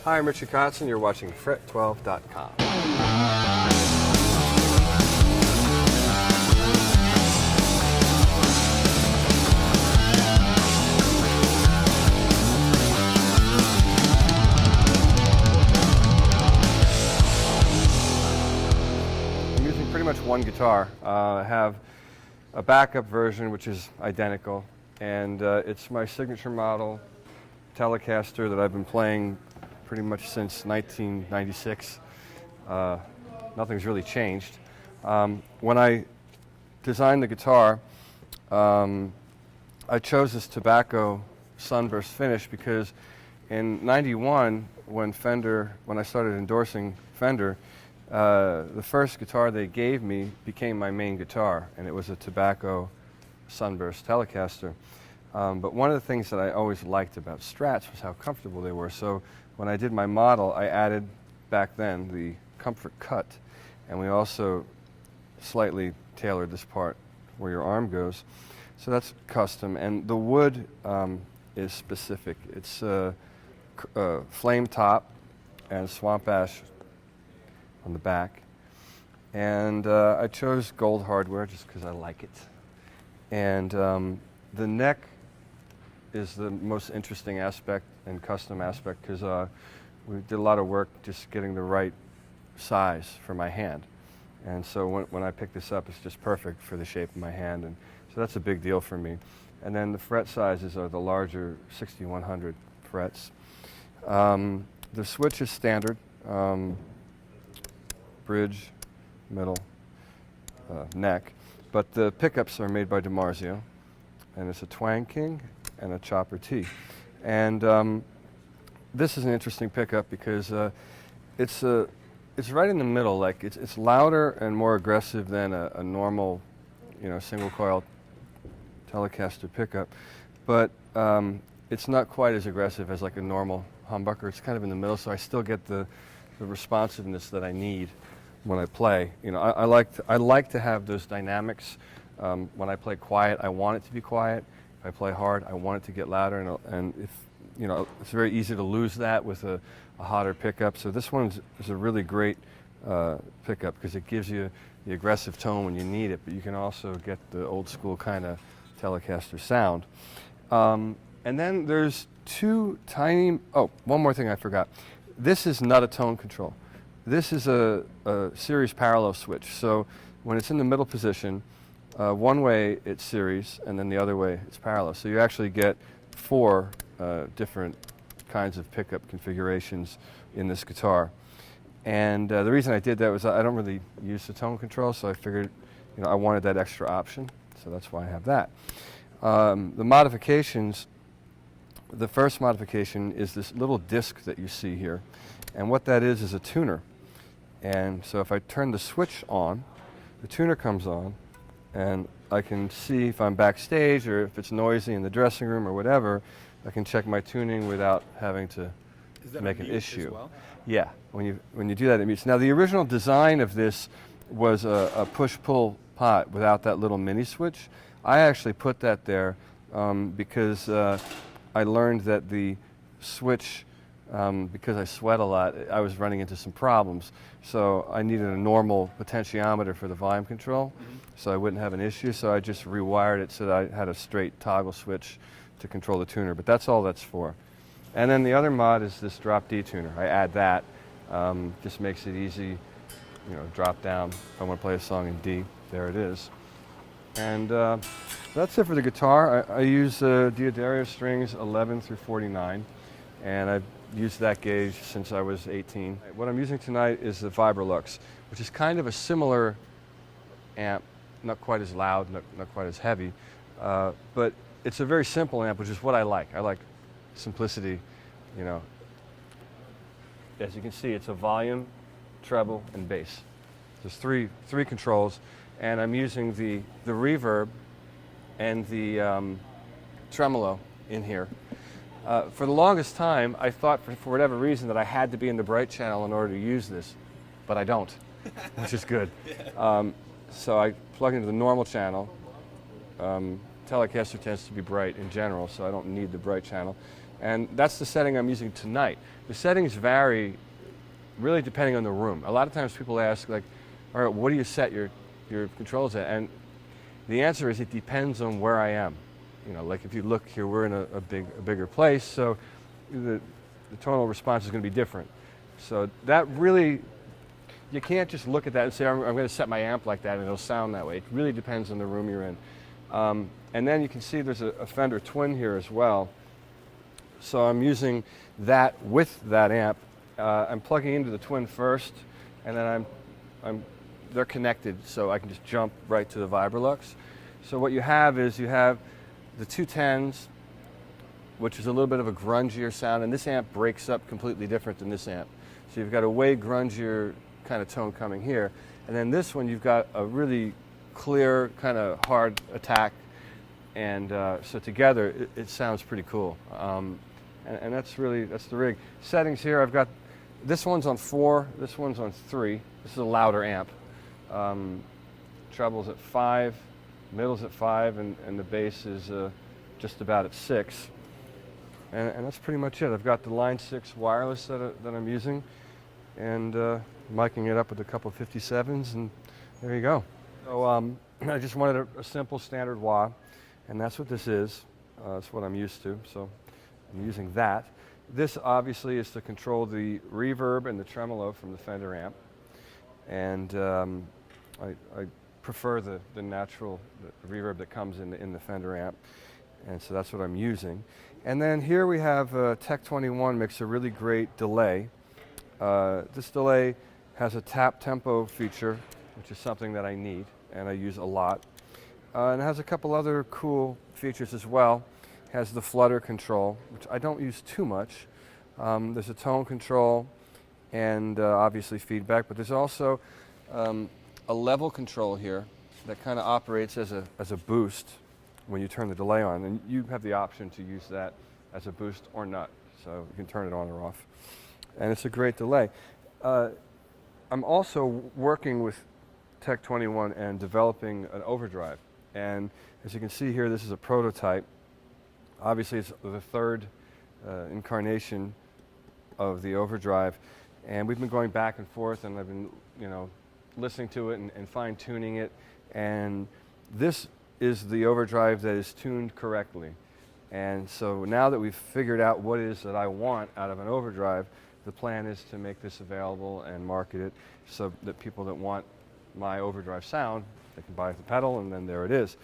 Hi, I'm Richie Kotzen. You're watching Fret12.com. I'm using pretty much one guitar. I have a backup version which is identical, and it's my signature model Telecaster that I've been playing pretty much since 1996. Nothing's really changed. When I designed the guitar, I chose this tobacco sunburst finish because in '91, when I started endorsing Fender, the first guitar they gave me became my main guitar, and it was a tobacco sunburst Telecaster. But one of the things that I always liked about Strats was how comfortable they were. So when I did my model, I added back then the comfort cut, and we also slightly tailored this part where your arm goes. So that's custom, and the wood is specific. It's flame top and swamp ash on the back. And I chose gold hardware just because I like it. And the neck is the most interesting aspect and custom aspect because we did a lot of work just getting the right size for my hand. And so when I picked this up, it's just perfect for the shape of my hand. And so that's a big deal for me. And then the fret sizes are the larger 6100 frets. The switch is standard, bridge, middle, neck. But the pickups are made by DiMarzio, and it's a Twang King and a Chopper T. And this is an interesting pickup because it's right in the middle. Like it's louder and more aggressive than a normal, single coil Telecaster pickup, but it's not quite as aggressive as like a normal humbucker. It's kind of in the middle, so I still get the responsiveness that I need when I play. I like to have those dynamics. When I play quiet, I want it to be quiet. If I play hard, I want it to get louder, and if it's very easy to lose that with a hotter pickup. So this one is a really great pickup because it gives you the aggressive tone when you need it, but you can also get the old school kind of Telecaster sound. And then there's two tiny, one more thing I forgot. This is not a tone control. This is a series parallel switch. So when it's in the middle position, one way it's series, and then the other way it's parallel. So you actually get four different kinds of pickup configurations in this guitar. And the reason I did that was I don't really use the tone control, so I figured I wanted that extra option. So that's why I have that. The modifications, the first modification is this little disc that you see here. And what that is a tuner. And so if I turn the switch on, the tuner comes on, and I can see if I'm backstage or if it's noisy in the dressing room or whatever, I can check my tuning without having to make an issue. As well? Yeah, when you do that, it mutes. Now the original design of this was a push-pull pot without that little mini switch. I actually put that there because I learned that the switch, because I sweat a lot, I was running into some problems. So I needed a normal potentiometer for the volume control, so I wouldn't have an issue. So I just rewired it so that I had a straight toggle switch to control the tuner. But that's all that's for. And then the other mod is this drop D tuner. I add that. Just makes it easy, drop down. If I want to play a song in D, there it is. And that's it for the guitar. I use Diodario strings 11 through 49, and I've used that gauge since I was 18. What I'm using tonight is the Vibrolux, which is kind of a similar amp, not quite as loud, not quite as heavy, but it's a very simple amp, which is what I like. I like simplicity, As you can see, it's a volume, treble, and bass. There's three controls, and I'm using the reverb and the tremolo in here. For the longest time, I thought for whatever reason that I had to be in the bright channel in order to use this, but I don't, which is good. So I plug into the normal channel. Telecaster tends to be bright in general, so I don't need the bright channel. And that's the setting I'm using tonight. The settings vary really depending on the room. A lot of times people ask, like, all right, what do you set your controls at? And the answer is it depends on where I am. You know, like if you look here, we're in a bigger place, so the tonal response is going to be different. So that really, you can't just look at that and say, I'm going to set my amp like that and it'll sound that way. It really depends on the room you're in. And then you can see there's a Fender Twin here as well. So I'm using that with that amp. I'm plugging into the Twin first, and then they're connected, so I can just jump right to the Vibrolux. So what you have is you have the 210s, which is a little bit of a grungier sound, and this amp breaks up completely different than this amp. So you've got a way grungier kind of tone coming here, and then this one you've got a really clear kind of hard attack, and so together it sounds pretty cool. And that's the rig. Settings here, I've got, this one's on 4, this one's on 3. This is a louder amp. Treble's at 5, middle's at 5, and the bass is just about at 6. And that's pretty much it. I've got the Line 6 wireless that I'm using, and miking it up with a couple of 57s, and there you go. So I just wanted a simple standard wah, and that's what this is. That's what I'm used to, so I'm using that. This obviously is to control the reverb and the tremolo from the Fender amp, and I prefer the natural reverb that comes in the Fender amp, and so that's what I'm using. And then here we have Tech 21 makes a really great delay. This delay has a tap tempo feature, which is something that I need and I use a lot. And it has a couple other cool features as well. It has the flutter control, which I don't use too much. There's a tone control and obviously feedback, but there's also a level control here that kind of operates as a boost when you turn the delay on, and you have the option to use that as a boost or not, so you can turn it on or off. And it's a great delay. I'm also working with Tech 21 and developing an overdrive, and as you can see here, this is a prototype. Obviously it's the third incarnation of the overdrive, and we've been going back and forth, and I've been listening to it and fine-tuning it, and this is the overdrive that is tuned correctly. And so now that we've figured out what it is that I want out of an overdrive, the plan is to make this available and market it so that people that want my overdrive sound, they can buy the pedal, and then there it is.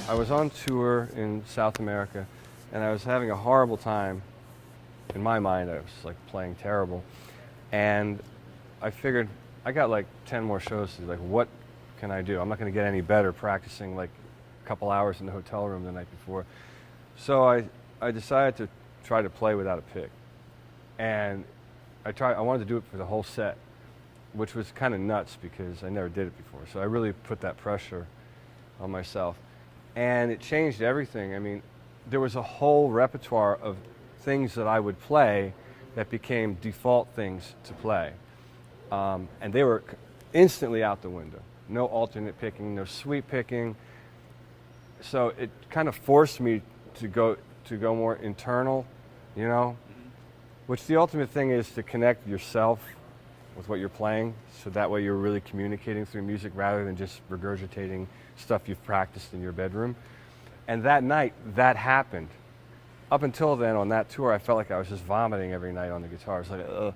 I was on tour in South America, and I was having a horrible time. In my mind, I was like playing terrible. And I figured, I got like 10 more shows to do. Like, what can I do? I'm not going to get any better practicing like a couple hours in the hotel room the night before. So I decided to try to play without a pick. And I wanted to do it for the whole set, which was kind of nuts because I never did it before. So I really put that pressure on myself. And it changed everything. I mean, there was a whole repertoire of things that I would play that became default things to play. And they were instantly out the window. No alternate picking, no sweep picking. So it kind of forced me to go more internal, which the ultimate thing is to connect yourself with what you're playing, so that way you're really communicating through music rather than just regurgitating stuff you've practiced in your bedroom. And that night, that happened. Up until then, on that tour, I felt like I was just vomiting every night on the guitar. It's like, ugh.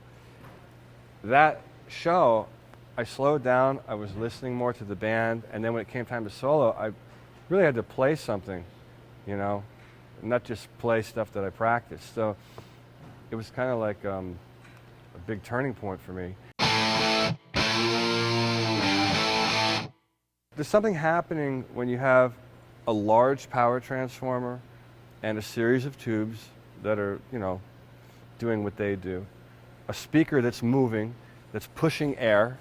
That show, I slowed down, I was listening more to the band, and then when it came time to solo, I really had to play something, not just play stuff that I practiced. So it was kind of like a big turning point for me. There's something happening when you have a large power transformer and a series of tubes that are, doing what they do. A speaker that's moving, that's pushing air,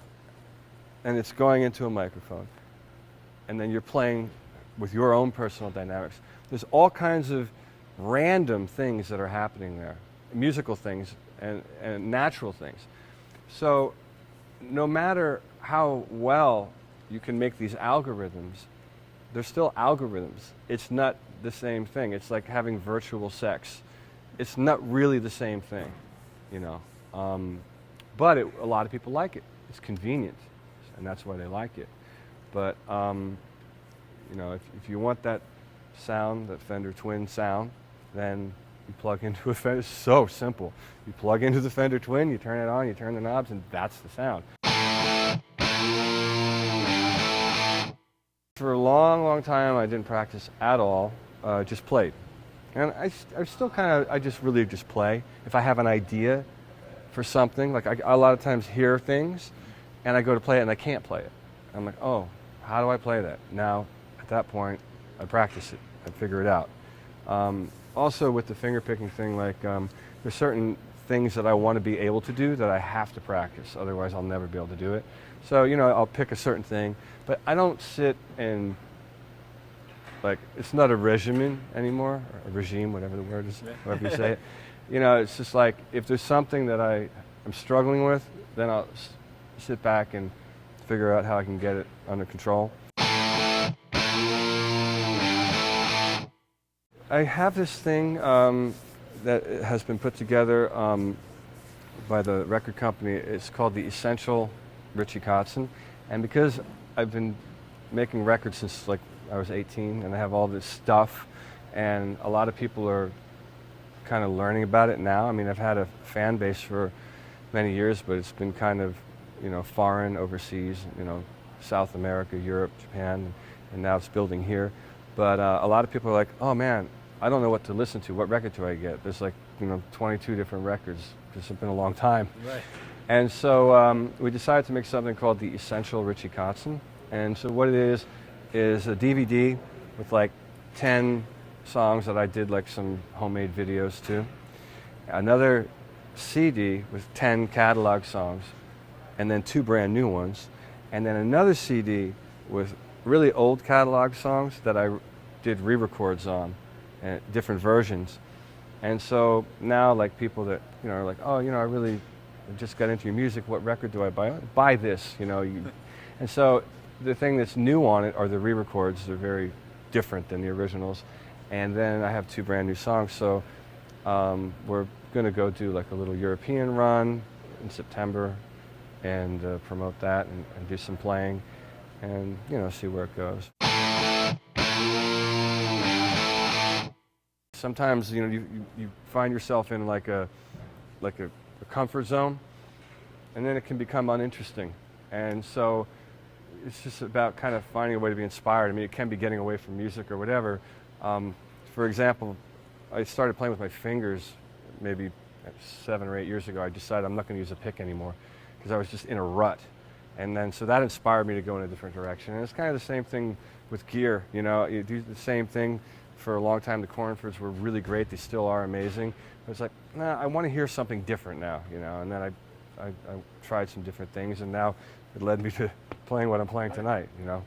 and it's going into a microphone. And then you're playing with your own personal dynamics. There's all kinds of random things that are happening there, musical things and natural things. So no matter how well you can make these algorithms. They're still algorithms. It's not the same thing. It's like having virtual sex. It's not really the same thing, you know. But a lot of people like it. It's convenient, and that's why they like it. But you know, if you want that sound, that Fender Twin sound, then you plug into a Fender. It's so simple. You plug into the Fender Twin, you turn it on, you turn the knobs, and that's the sound. For a long, long time, I didn't practice at all. Just played, and I still kind of, I just really just play. If I have an idea for something, like I a lot of times hear things, and I go to play it and I can't play it. I'm like, oh, how do I play that? Now, at that point, I practice it. I figure it out. Also, with the finger picking thing, like there's certain things that I want to be able to do that I have to practice. Otherwise, I'll never be able to do it. So, you know, I'll pick a certain thing, but I don't sit and, like, it's not a regimen anymore, or a regime, whatever the word is, however you say it. You know, it's just like, if there's something that I'm struggling with, then I'll sit back and figure out how I can get it under control. I have this thing that has been put together by the record company. It's called the Essential Richie Kotzen. And because I've been making records since like I was 18, and I have all this stuff, and a lot of people are kind of learning about it now. I mean, I've had a fan base for many years, but it's been kind of, you know, foreign, overseas, you know, South America, Europe, Japan, and now it's building here. But a lot of people are like, oh man, I don't know what to listen to. What record do I get? There's like, you know, 22 different records. It's been a long time. Right. And so we decided to make something called the Essential Richie Kotzen. And so what it is a DVD with like 10 songs that I did like some homemade videos to. Another CD with 10 catalog songs, and then 2 brand new ones. And then another CD with really old catalog songs that I did re-records on, and different versions. And so now, like, people that, you know, are like, oh, you know, I really just got into your music, what record do I buy? Buy this, you know. And so the thing that's new on it are the re-records. They're very different than the originals. And then I have 2 brand new songs, so we're going to go do like a little European run in September and promote that and do some playing and, you know, see where it goes. Sometimes, you know, you find yourself in like a comfort zone, and then it can become uninteresting. And so it's just about kind of finding a way to be inspired. I mean, it can be getting away from music or whatever. For example, I started playing with my fingers maybe 7 or 8 years ago. I decided I'm not going to use a pick anymore because I was just in a rut. And then so that inspired me to go in a different direction. And it's kind of the same thing with gear. You know, you do the same thing. For a long time, the Cornfords were really great. They still are amazing. But it's like, nah, I want to hear something different now, you know. And then I tried some different things, and now it led me to playing what I'm playing tonight, you know.